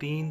3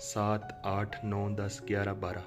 7, 8, 9, 10, 11, 12।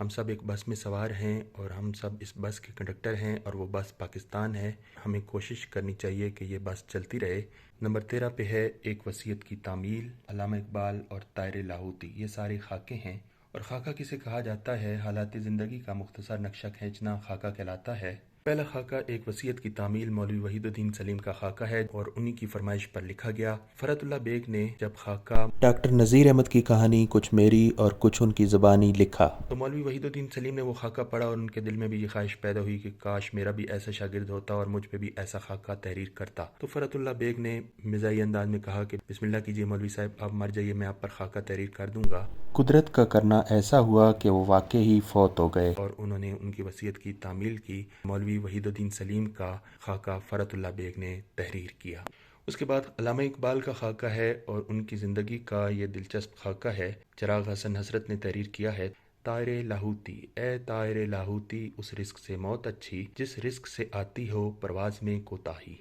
ہم سب ایک بس میں سوار ہیں اور ہم سب اس بس کے کنڈکٹر ہیں اور وہ بس پاکستان ہے. ہمیں کوشش کرنی چاہیے کہ یہ بس چلتی رہے. نمبر 13 پہ ہے ایک وصیت کی تعمیل. علامہ اقبال اور طاہر لاہوتی یہ سارے خاکے ہیں. اور خاکہ کسے کہا جاتا ہے؟ حالات زندگی کا مختصر نقشہ کھینچنا خاکہ کہلاتا ہے. پہلا خاکہ ایک وصیت کی تعمیل مولوی وحید الدین سلیم کا خاکہ ہے اور انہی کی فرمائش پر لکھا گیا. فرحت اللہ بیگ نے جب خاکہ ڈاکٹر نذیر احمد کی کہانی کچھ میری اور کچھ ان کی زبانی لکھا تو مولوی وحید الدین سلیم نے وہ خاکہ پڑھا اور ان کے دل میں بھی یہ خواہش پیدا ہوئی کہ کاش میرا بھی ایسا شاگرد ہوتا اور مجھ پہ بھی ایسا خاکہ تحریر کرتا. تو فرحت اللہ بیگ نے مزاحی انداز میں کہا کہ بسم اللہ کیجئے مولوی صاحب، آپ مر جائیے، میں آپ پر خاکہ تحریر کر دوں گا. قدرت کا کرنا ایسا ہوا کہ وہ واقع ہی فوت ہو گئے اور انہوں نے ان کی وصیت کی تعمیل کی. مولوی وحید الدین سلیم کا خاکہ فرحت اللہ بیگ نے تحریر کیا. اس کے بعد علامہ اقبال کا خاکہ ہے اور ان کی زندگی کا یہ دلچسپ خاکہ ہے. چراغ حسن حسرت نے تحریر کیا ہے. طاہر لاہوتی، اے طاہر لاہوتی، اس رزق سے موت اچھی جس رزق سے آتی ہو پرواز میں کوتاہی.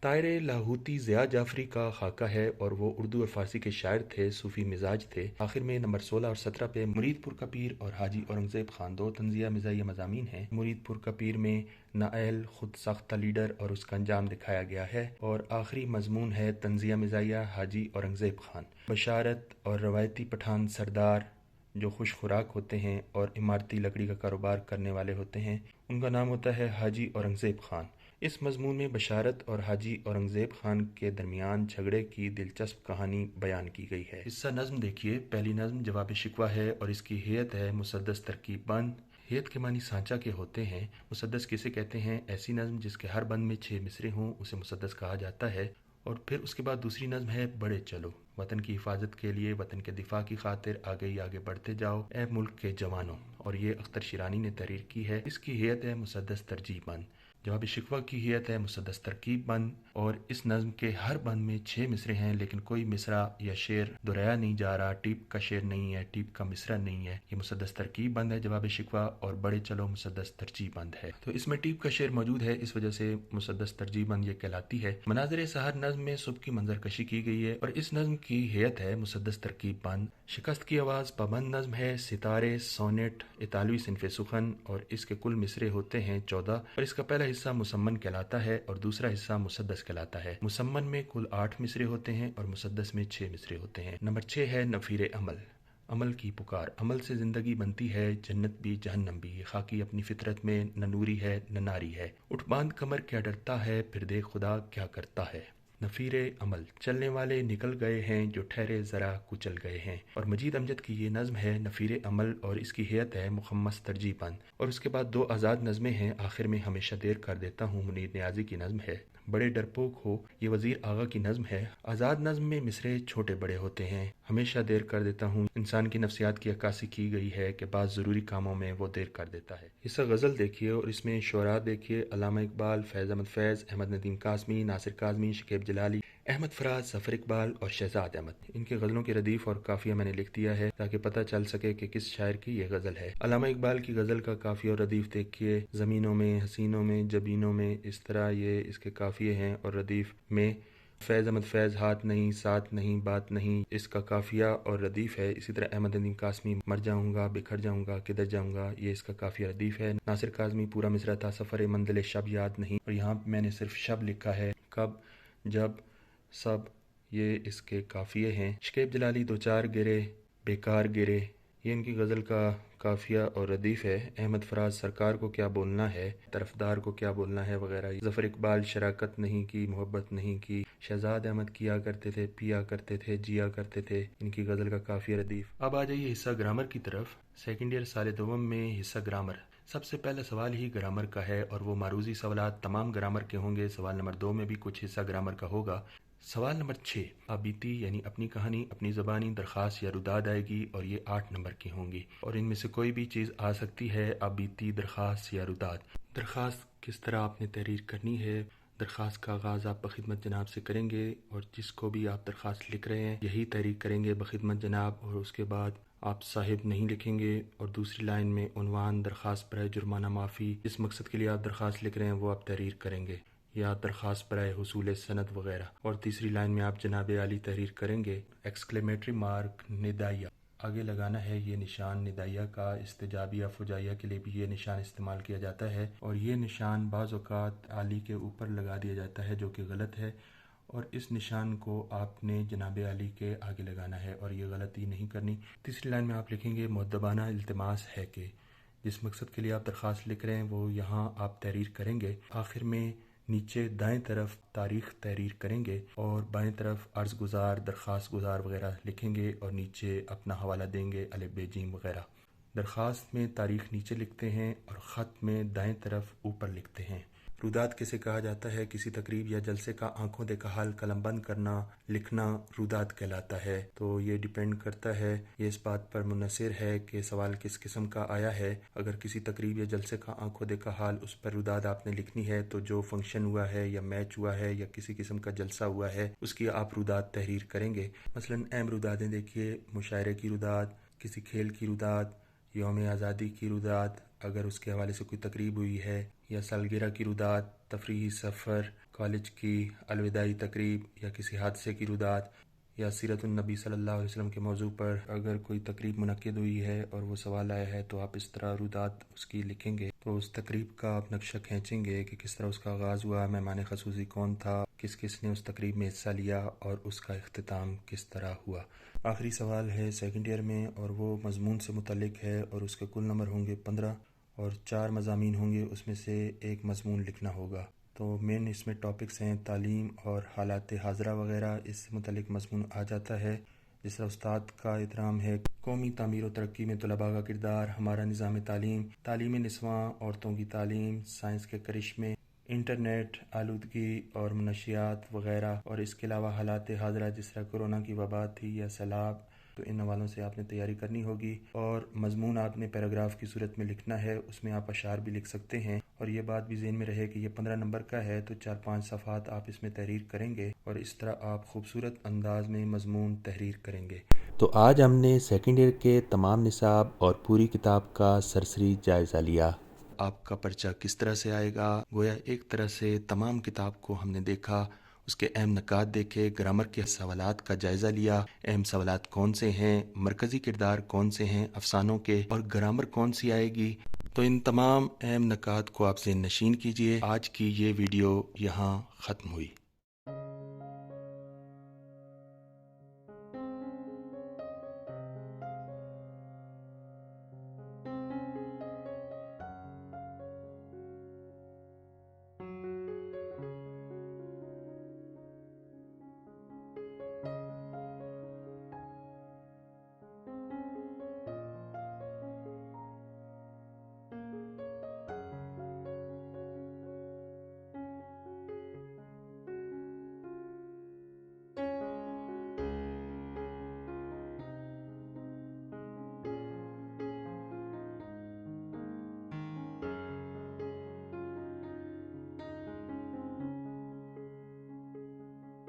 طاہر لاہوتی ضیاء جعفری کا خاکہ ہے اور وہ اردو اور فارسی کے شاعر تھے، صوفی مزاج تھے. آخر میں نمبر 16 اور 17 پہ مرید پور کا پیر اور حاجی اورنگزیب خان دو طنزیہ مزاحیہ مضامین ہیں. مرید پور کا پیر میں نااہل خود ساختہ لیڈر اور اس کا انجام دکھایا گیا ہے اور آخری مضمون ہے طنزیہ مزاحیہ حاجی اورنگزیب خان. بشارت اور روایتی پٹھان سردار جو خوش خوراک ہوتے ہیں اور عمارتی لکڑی کا کاروبار کرنے والے ہوتے ہیں، ان کا نام ہوتا ہے حاجی اورنگزیب خان. اس مضمون میں بشارت اور حاجی اورنگزیب خان کے درمیان جھگڑے کی دلچسپ کہانی بیان کی گئی ہے. حصہ نظم دیکھیے. پہلی نظم جواب شکوہ ہے اور اس کی ہیئت ہے مسدس ترکیب بند. ہیئت کے معنی سانچہ کے ہوتے ہیں. مسدس کسے کہتے ہیں؟ ایسی نظم جس کے ہر بند میں 6 مصرے ہوں اسے مسدس کہا جاتا ہے. اور پھر اس کے بعد دوسری نظم ہے بڑھے چلو. وطن کی حفاظت کے لیے، وطن کے دفاع کی خاطر آگے ہی آگے بڑھتے جاؤ اے ملک کے جوانوں، اور یہ اختر شیرانی نے تحریر کی ہے. اس کی ہیئت ہے مسدس ترجیح بند. جواب شکوہ کی ہیئت ہے مسدس ترکیب بند اور اس نظم کے ہر بند میں 6 مصرے ہیں لیکن کوئی مصرع یا شعر دہرایا نہیں جا رہا، ٹیپ کا شعر نہیں ہے، ٹیپ کا مصرع نہیں ہے. یہ مسدس ترکیب بند ہے جواب شکوہ، اور بڑے چلو مسدس ترجیح بند ہے. تو اس میں ٹیپ کا شعر موجود ہے، اس وجہ سے مسدس ترجیح بند یہ کہلاتی ہے. مناظر سحر نظم میں صبح کی منظر کشی کی گئی ہے اور اس نظم کی ہیئت ہے مسدس ترکیب بند. شکست کی آواز پابند نظم ہے. ستارے سونیٹ اطالوی صنف سخن اور اس کے کل مصرے ہوتے ہیں 14 اور اس کا پہلا حصہ مسمن کہلاتا ہے اور دوسرا حصہ مسدس کہلاتا ہے. مسمن میں کل 8 مصرے ہوتے ہیں اور مسدس میں 6 مصرے ہوتے ہیں. نمبر 6 ہے نفیر عمل. عمل کی پکار. عمل سے زندگی بنتی ہے، جنت بھی جہنم بھی. یہ خاکی اپنی فطرت میں نہ نوری ہے نہ ناری ہے. اٹھ باندھ کمر کیا ڈرتا ہے، پھر دیکھ خدا کیا کرتا ہے. نفیر عمل. چلنے والے نکل گئے ہیں جو ٹھہرے ذرا کچل گئے ہیں. اور مجید امجد کی یہ نظم ہے نفیر عمل اور اس کی ہیئت ہے مخمس ترجیح بند. اور اس کے بعد 2 آزاد نظمیں ہیں. آخر میں ہمیشہ دیر کر دیتا ہوں منیر نیازی کی نظم ہے. بڑے ڈرپوک ہو یہ وزیر آغا کی نظم ہے. آزاد نظم میں مصرے چھوٹے بڑے ہوتے ہیں. ہمیشہ دیر کر دیتا ہوں انسان کی نفسیات کی عکاسی کی گئی ہے کہ بعض ضروری کاموں میں وہ دیر کر دیتا ہے. حصہ غزل دیکھیے اور اس میں شعراء دیکھیے. علامہ اقبال، فیض احمد فیض، احمد ندیم قاسمی، ناصر کاظمی، شکیب جلالی، احمد فراز، ظفر اقبال اور شہزاد احمد. ان کے غزلوں کی ردیف اور قافیہ میں نے لکھ دیا ہے تاکہ پتہ چل سکے کہ کس شاعر کی یہ غزل ہے. علامہ اقبال کی غزل کا قافیہ اور ردیف دیکھیے. زمینوں میں، حسینوں میں، جبینوں میں، اس طرح یہ اس کے قافیے ہیں. اور ردیف میں فیض احمد فیض ہاتھ نہیں، ساتھ نہیں، بات نہیں، اس کا قافیہ اور ردیف ہے. اسی طرح احمد ندیم قاسمی مر جاؤں گا، بکھر جاؤں گا، کدھر جاؤں گا، یہ اس کا قافیہ ردیف ہے. ناصر کاظمی پورا مصرع تھا سفر منزل شب یاد نہیں، اور یہاں میں نے صرف شب لکھا ہے. کب، جب، سب، یہ اس کے قافیے ہیں. شکیب جلالی دو چار گرے بیکار گرے، یہ ان کی غزل کا قافیہ اور ردیف ہے. احمد فراز سرکار کو کیا بولنا ہے، طرفدار کو کیا بولنا ہے وغیرہ. ظفر اقبال شراکت نہیں کی، محبت نہیں کی. شہزاد احمد کیا کرتے تھے، پیا کرتے تھے، جیا کرتے تھے، ان کی غزل کا قافیہ ردیف. اب آ جائیے حصہ گرامر کی طرف. سیکنڈ ایئر سال دوم میں حصہ گرامر. سب سے پہلا سوال ہی گرامر کا ہے اور وہ معروضی سوالات تمام گرامر کے ہوں گے. سوال نمبر 2 میں بھی کچھ حصہ گرامر کا ہوگا. سوال نمبر 6 آبیتی یعنی اپنی کہانی، اپنی زبانی درخواست یا روداد آئے گی اور یہ 8 نمبر کی ہوں گی اور ان میں سے کوئی بھی چیز آ سکتی ہے، آبیتی، درخواست یا روداد. درخواست کس طرح آپ نے تحریر کرنی ہے. درخواست کا آغاز آپ بخدمت جناب سے کریں گے اور جس کو بھی آپ درخواست لکھ رہے ہیں یہی تحریر کریں گے بخدمت جناب، اور اس کے بعد آپ صاحب نہیں لکھیں گے. اور دوسری لائن میں عنوان درخواست برائے جرمانہ معافی، جس مقصد کے لیے آپ درخواست لکھ رہے ہیں وہ آپ تحریر کریں گے، یا درخواست برائے حصول سند وغیرہ. اور تیسری لائن میں آپ جناب عالی تحریر کریں گے. ایکسکلیمیٹری مارک ندائیہ. آگے لگانا ہے یہ نشان ندائیہ کا، استجابیہ فجائیہ کے لیے بھی یہ نشان استعمال کیا جاتا ہے، اور یہ نشان بعض اوقات عالی کے اوپر لگا دیا جاتا ہے جو کہ غلط ہے، اور اس نشان کو آپ نے جناب علی کے آگے لگانا ہے اور یہ غلطی نہیں کرنی۔ تیسری لائن میں آپ لکھیں گے مؤدبانہ التماس ہے کہ، جس مقصد کے لیے آپ درخواست لکھ رہے ہیں وہ یہاں آپ تحریر کریں گے۔ آخر میں نیچے دائیں طرف تاریخ تحریر کریں گے اور بائیں طرف عرض گزار، درخواست گزار وغیرہ لکھیں گے، اور نیچے اپنا حوالہ دیں گے الف ب ج وغیرہ۔ درخواست میں تاریخ نیچے لکھتے ہیں اور خط میں دائیں طرف اوپر لکھتے ہیں۔ روداد کسے کہا جاتا ہے؟ کسی تقریب یا جلسے کا آنکھوں دیکھا حال قلم بند کرنا، لکھنا روداد کہلاتا ہے۔ تو یہ ڈیپینڈ کرتا ہے، یہ اس بات پر منحصر ہے کہ سوال کس قسم کا آیا ہے۔ اگر کسی تقریب یا جلسے کا آنکھوں دیکھا حال، اس پر روداد آپ نے لکھنی ہے، تو جو فنکشن ہوا ہے یا میچ ہوا ہے یا کسی قسم کا جلسہ ہوا ہے اس کی آپ روداد تحریر کریں گے۔ مثلا اہم رودادیں دیکھیے، مشاعرے کی روداد، کسی کھیل کی روداد، یوم آزادی کی روداد اگر اس کے حوالے سے کوئی تقریب ہوئی ہے، یا سالگرہ کی روداد، تفریحی سفر، کالج کی الوداعی تقریب، یا کسی حادثے کی روداد، یا سیرت النبی صلی اللہ علیہ وسلم کے موضوع پر اگر کوئی تقریب منعقد ہوئی ہے اور وہ سوال آیا ہے تو آپ اس طرح روداد اس کی لکھیں گے۔ تو اس تقریب کا آپ نقشہ کھینچیں گے کہ کس طرح اس کا آغاز ہوا، مہمان خصوصی کون تھا، کس کس نے اس تقریب میں حصہ لیا، اور اس کا اختتام کس طرح ہوا۔ آخری سوال ہے سیکنڈ ایئر میں، اور وہ مضمون سے متعلق ہے، اور اس کے کل نمبر ہوں گے 15، اور 4 مضامین ہوں گے، اس میں سے ایک مضمون لکھنا ہوگا۔ تو مین اس میں ٹاپکس ہیں تعلیم اور حالات حاضرہ وغیرہ، اس سے متعلق مضمون آ جاتا ہے۔ جس طرح استاد کا احترام ہے، قومی تعمیر و ترقی میں طلباء کا کردار، ہمارا نظام تعلیم، تعلیم نسواں، عورتوں کی تعلیم، سائنس کے کرشمے، انٹرنیٹ، آلودگی اور منشیات وغیرہ، اور اس کے علاوہ حالات حاضرہ جس طرح کورونا کی وبا تھی یا سیلاب، تو ان حوالوں سے آپ نے تیاری کرنی ہوگی۔ اور مضمون آپ نے پیراگراف کی صورت میں لکھنا ہے، اس میں آپ اشعار بھی لکھ سکتے ہیں، اور یہ بات بھی ذہن میں رہے کہ یہ 15 نمبر کا ہے تو 4-5 صفحات آپ اس میں تحریر کریں گے، اور اس طرح آپ خوبصورت انداز میں مضمون تحریر کریں گے۔ تو آج ہم نے سیکنڈ ایئر کے تمام نصاب اور پوری کتاب کا سرسری جائزہ لیا۔ آپ کا پرچہ کس طرح سے آئے گا؟ گویا ایک طرح سے تمام کتاب کو ہم نے دیکھا، اس کے اہم نکات دیکھے، گرامر کے سوالات کا جائزہ لیا، اہم سوالات کون سے ہیں، مرکزی کردار کون سے ہیں افسانوں کے، اور گرامر کون سی آئے گی۔ تو ان تمام اہم نکات کو آپ ذہن نشین کیجئے۔ آج کی یہ ویڈیو یہاں ختم ہوئی۔